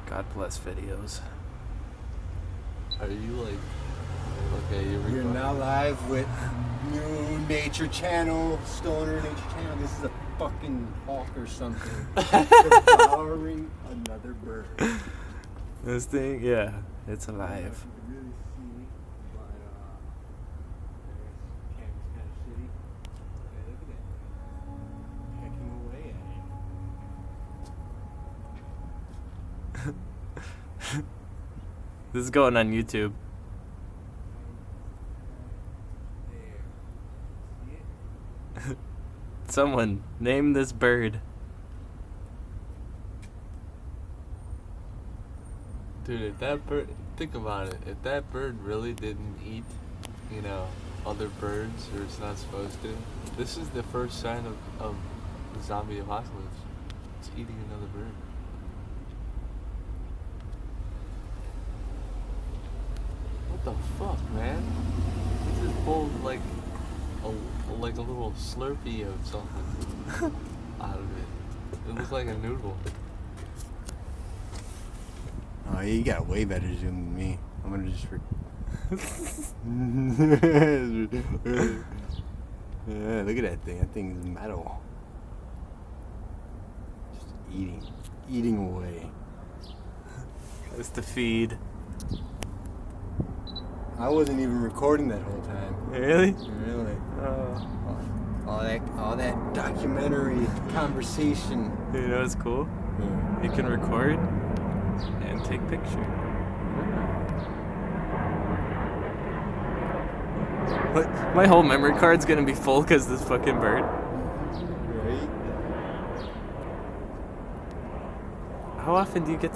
God bless videos. Are you like... Okay, You're now live with New Nature Channel, Stoner Nature Channel. This is a fucking hawk or something devouring another bird. This thing, yeah, it's alive. You can really see, but camera's kind of shitty. Okay, look at that. Pecking away at you. This is going on YouTube. Someone name this bird. Dude, if that bird... Think about it. If that bird really didn't eat, other birds, or it's not supposed to, this is the first sign of the zombie apocalypse. It's eating another bird. What the fuck, man? This is pulled like a little Slurpee of something out of it. It looks like a noodle. Oh, you got way better zoom than me. I'm gonna just... Yeah, look at that thing. That thing's metal. Just eating away. It's the feed. I wasn't even recording that whole time. Really? Really? All that documentary conversation. You know what's cool? Yeah. You can record and take picture. My whole memory card's gonna be full because this fucking bird. Right? How often do you get